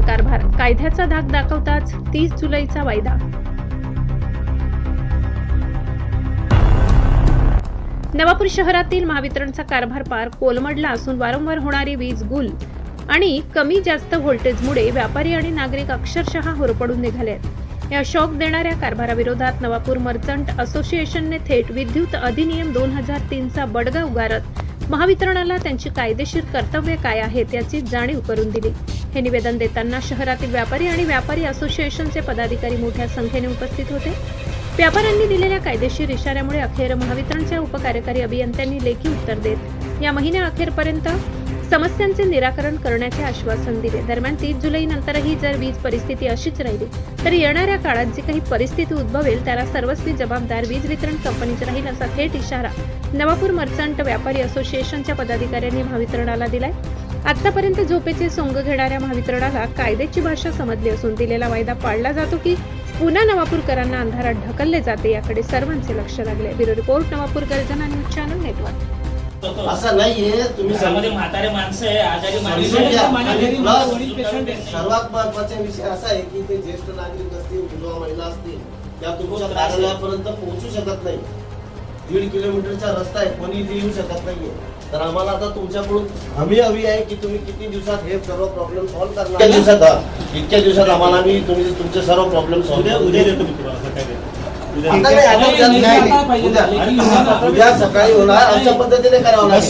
उघड कारभार, कायद्याचा धाक दाखवताच 30 जुलैचा वायदा. नवापूर शहरातील महावितरणचा कारभार पार कोलमडला असून वारंवार होणारी वीज गुल आणि कमी जास्त व्होल्टेजमुळे व्यापारी आणि नागरिक अक्षरशः होरपळून निघाले आहेत. या शॉक देणाऱ्या कारभाराविरोधात नवापूर मर्चंट असोसिएशनने थेट विद्युत अधिनियम 2003चा बडगा उगारत महावितरणाला त्यांची कायदेशीर कर्तव्ये काय आहेत याची जाणीव करून दिली. हे निवेदन देताना शहरातील व्यापारी आणि व्यापारी असोसिएशनचे पदाधिकारी मोठ्या संख्येने उपस्थित होते. व्यापाऱ्यांनी दिलेल्या कायदेशीर इशाऱ्यामुळे अखेर महावितरणच्या उपकार्यकारी अभियंत्यांनी लेखी उत्तर देत या महिन्याअखेरपर्यंत समस्यांचे निराकरण करण्याचे आश्वासन दिले. दरम्यान 30 जुलैनंतरही जर वीज परिस्थिती अशीच राहिली तर येणाऱ्या काळात जी काही परिस्थिती उद्भवेल त्याला सर्वस्वी जबाबदार वीज वितरण कंपनीच राहील असा थेट इशारा नवापूर मर्चंट व्यापारी असोसिएशनच्या पदाधिकाऱ्यांनी महावितरणाला दिलाय. आतापर्यंत झोपेचे सोंग घेणाऱ्या महावितरणाला कायद्याची भाषा समजली असून दिलेला वायदा पाळला जातो की पुन्हा नवापूरकरांना अंधारात ढकलले जाते याकडे सर्वांचे लक्ष लागले. ब्युरो रिपोर्ट, नवापूर गर्जना न्यूज चॅनल नेटवर्क. असं नाहीये, तुम्ही म्हातारे माणसं आहे, आजारी सर्वात महत्वाचा विषय असा आहे की ते ज्येष्ठ नागरिक असतील, विधवा महिला असतील, त्या तुमच्या कार्यालयापर्यंत पोहोचू शकत नाही. 1.5 किलोमीटरचा रस्ता आहे, कोणी इथे येऊ शकत नाहीये. तर आम्हाला आता तुमच्याकडून हमी आहे की तुम्ही किती दिवसात हे सर्व प्रॉब्लेम सॉल्व्ह करणार. इतक्या दिवसात आम्हाला मी तुमचे सर्व प्रॉब्लेम सॉल्व्ह उद्या देतो मी तुम्हाला. उद्या सकाळी होणार, अशा पद्धतीने करावं लागेल.